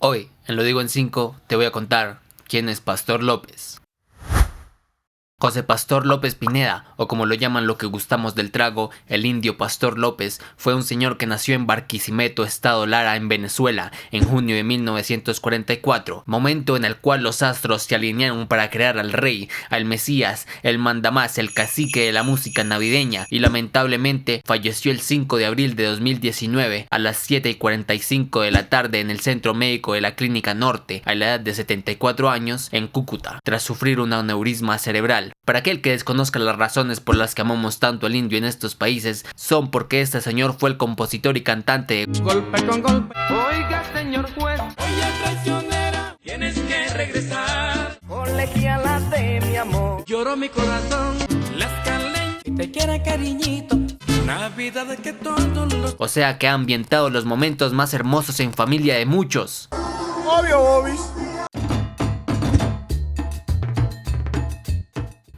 Hoy, en Lo Digo en 5, te voy a contar quién es Pastor López. José Pastor López Pineda, o como lo llaman lo que gustamos del trago, el indio Pastor López, fue un señor que nació en Barquisimeto, estado Lara, en Venezuela, en junio de 1944, momento en el cual los astros se alinearon para crear al rey, al Mesías, el mandamás, el cacique de la música navideña, y lamentablemente falleció el 5 de abril de 2019 a las 7:45 de la tarde en el Centro Médico de la Clínica Norte, a la edad de 74 años, en Cúcuta, tras sufrir un aneurisma cerebral. Para aquel que desconozca las razones por las que amamos tanto al indio en estos países, son porque este señor fue el compositor y cantante de Golpe con golpe. Oiga, señor juez, Oye, traicionera, tienes que regresar. colegiala de mi amor. Lloró mi corazón, las caleñas. Si te quiere cariñito, Navidad que todos los... O sea que ha ambientado los momentos más hermosos en familia de muchos. Obvio, Bobis.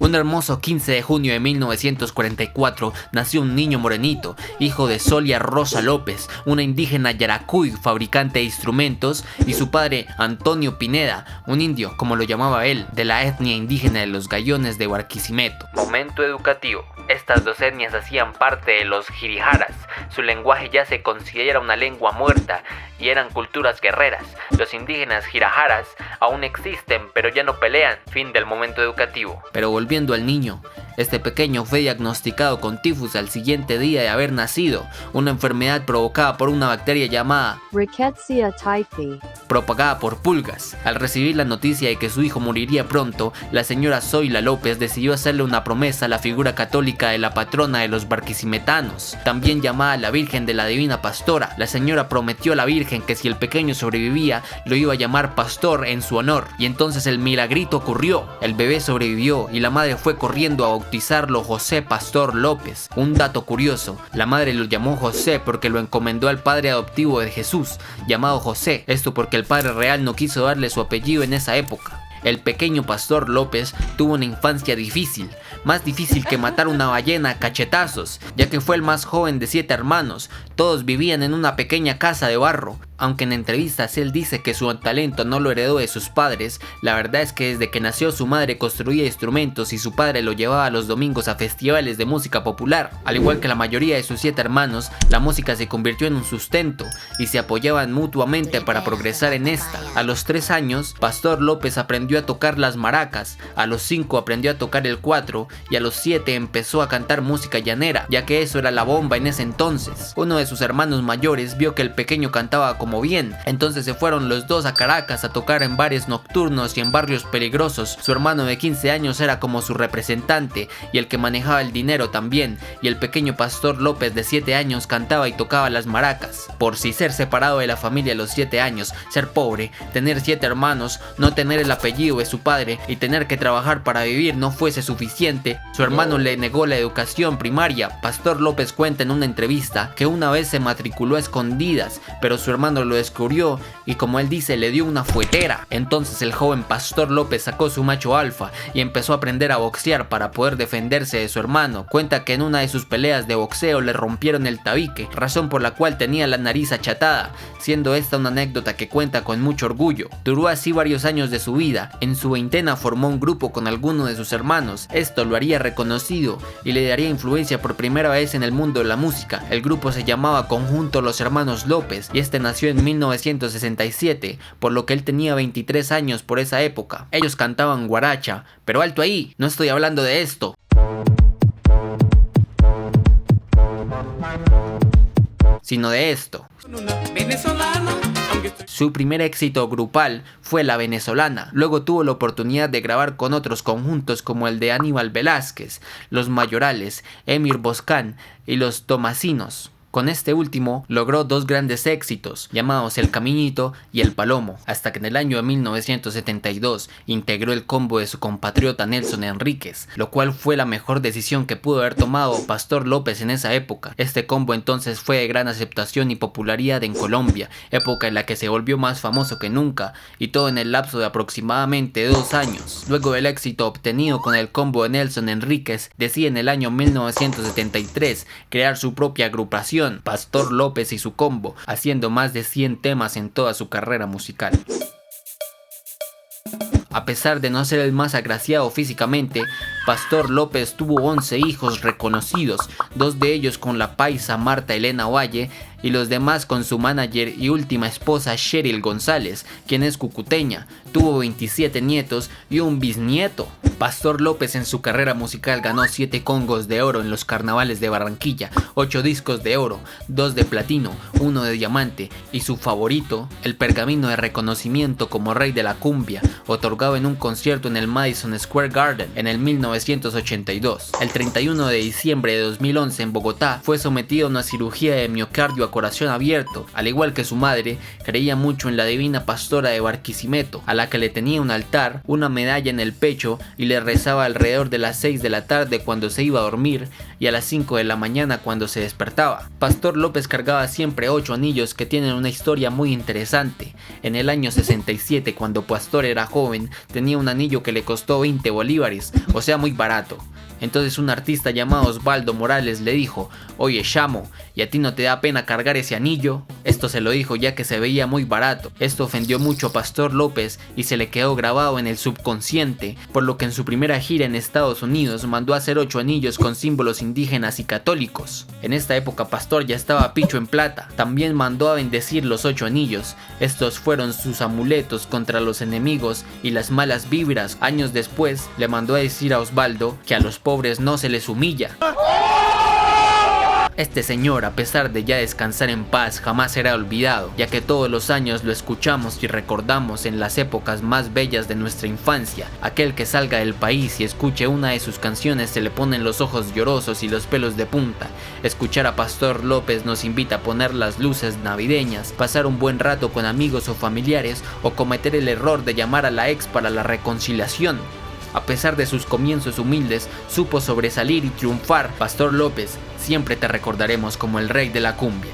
Un hermoso 15 de junio de 1944 nació un niño morenito, hijo de Solia Rosa López, una indígena yaracuy, fabricante de instrumentos, y su padre Antonio Pineda, un indio, como lo llamaba él, de la etnia indígena de los Gayones de Barquisimeto. Momento educativo. Estas dos etnias hacían parte de los jirijaras. Su lenguaje ya se considera una lengua muerta y eran culturas guerreras. Los indígenas jirajaras aún existen, pero ya no pelean. Fin del momento educativo. Pero volviendo al niño, este pequeño fue diagnosticado con tifus al siguiente día de haber nacido, una enfermedad provocada por una bacteria llamada Rickettsia typhi. propagada por pulgas. Al recibir la noticia de que su hijo moriría pronto, la señora Zoila López decidió hacerle una promesa a la figura católica de la patrona de los barquisimetanos, también llamada la Virgen de la Divina Pastora. La señora prometió a la Virgen que si el pequeño sobrevivía, lo iba a llamar Pastor en su honor. Y entonces el milagrito ocurrió. El bebé sobrevivió y la madre fue corriendo a bautizarlo José Pastor López. Un dato curioso, la madre lo llamó José porque lo encomendó al padre adoptivo de Jesús, llamado José. Esto porque el padre real no quiso darle su apellido en esa época. El pequeño Pastor López tuvo una infancia difícil, más difícil que matar una ballena a cachetazos, ya que fue el más joven de 7 hermanos. Todos vivían en una pequeña casa de barro. Aunque en entrevistas él dice que su talento no lo heredó de sus padres, la verdad es que desde que nació su madre construía instrumentos y su padre lo llevaba los domingos a festivales de música popular. Al igual que la mayoría de sus 7 hermanos, la música se convirtió en un sustento y se apoyaban mutuamente para progresar en esta. A los 3 años, Pastor López aprendió a tocar las maracas, a los 5 aprendió a tocar el cuatro y a los 7 empezó a cantar música llanera, ya que eso era la bomba en ese entonces. Uno de sus hermanos mayores vio que el pequeño cantaba como bien, entonces se fueron los dos a Caracas a tocar en bares nocturnos y en barrios peligrosos. Su hermano de 15 años era como su representante y el que manejaba el dinero también, y el pequeño Pastor López de 7 años cantaba y tocaba las maracas. Por si ser separado de la familia a los 7 años, ser pobre, tener 7 hermanos, no tener el apellido de su padre y tener que trabajar para vivir no fuese suficiente, su hermano le negó la educación primaria. Pastor López cuenta en una entrevista que una vez se matriculó a escondidas, pero su hermano lo descubrió y, como él dice, le dio una fuetera. Entonces el joven Pastor López sacó su macho alfa y empezó a aprender a boxear para poder defenderse de su hermano. Cuenta que en una de sus peleas de boxeo le rompieron el tabique, razón por la cual tenía la nariz achatada, siendo esta una anécdota que cuenta con mucho orgullo. Duró así varios años de su vida. En su veintena formó un grupo con alguno de sus hermanos. Esto lo haría reconocido y le daría influencia por primera vez en el mundo de la música. El grupo se llamaba Conjunto Los Hermanos López y este nació en 1967, por lo que él tenía 23 años por esa época. Ellos cantaban guaracha, pero alto ahí, no estoy hablando de esto, sino de esto. Venezolana, aunque... Su primer éxito grupal fue La Venezolana. Luego tuvo la oportunidad de grabar con otros conjuntos como el de Aníbal Velázquez, Los Mayorales, Emir Boscán y Los Tomasinos. Con este último logró 2 grandes éxitos llamados El Caminito y El Palomo, hasta que en el año de 1972 integró el combo de su compatriota Nelson Enríquez, lo cual fue la mejor decisión que pudo haber tomado Pastor López en esa época. Este combo entonces fue de gran aceptación y popularidad en Colombia, época en la que se volvió más famoso que nunca, y todo en el lapso de aproximadamente 2 años. Luego del éxito obtenido con el combo de Nelson Enríquez, decide en el año 1973 crear su propia agrupación formación, Pastor López y su combo, haciendo más de 100 temas en toda su carrera musical. A pesar de no ser el más agraciado físicamente, Pastor López tuvo 11 hijos reconocidos, 2 de ellos con la paisa Marta Elena Valle y los demás con su manager y última esposa Cheryl González, quien es cucuteña. Tuvo 27 nietos y un bisnieto. Pastor López en su carrera musical ganó 7 congos de oro en los carnavales de Barranquilla, 8 discos de oro, 2 de platino, 1 de diamante y su favorito, el pergamino de reconocimiento como rey de la cumbia, otorgado en un concierto en el Madison Square Garden en el 1982. El 31 de diciembre de 2011 en Bogotá fue sometido a una cirugía de miocardio a corazón abierto. Al igual que su madre, creía mucho en la divina pastora de Barquisimeto, a la que le tenía un altar, una medalla en el pecho y le rezaba alrededor de las 6 de la tarde cuando se iba a dormir y a las 5 de la mañana cuando se despertaba. Pastor López cargaba siempre 8 anillos que tienen una historia muy interesante. En el año 67, cuando Pastor era joven, tenía un anillo que le costó 20 bolívares, o sea muy barato. Entonces un artista llamado Osvaldo Morales le dijo: oye chamo, ¿y a ti no te da pena cargar ese anillo? Esto se lo dijo ya que se veía muy barato. Esto ofendió mucho a Pastor López y se le quedó grabado en el subconsciente, por lo que en su primera gira en Estados Unidos mandó a hacer 8 anillos con símbolos indígenas y católicos. En esta época Pastor ya estaba picho en plata. También mandó a bendecir los 8 anillos. Estos fueron sus amuletos contra los enemigos y las malas vibras. Años después le mandó a decir a Osvaldo que a los pobres no se les humilla. Este señor, a pesar de ya descansar en paz, jamás será olvidado, ya que todos los años lo escuchamos y recordamos en las épocas más bellas de nuestra infancia. Aquel que salga del país y escuche una de sus canciones se le ponen los ojos llorosos y los pelos de punta. Escuchar a Pastor López nos invita a poner las luces navideñas, pasar un buen rato con amigos o familiares o cometer el error de llamar a la ex para la reconciliación. A pesar de sus comienzos humildes, supo sobresalir y triunfar. Pastor López, siempre te recordaremos como el rey de la cumbia.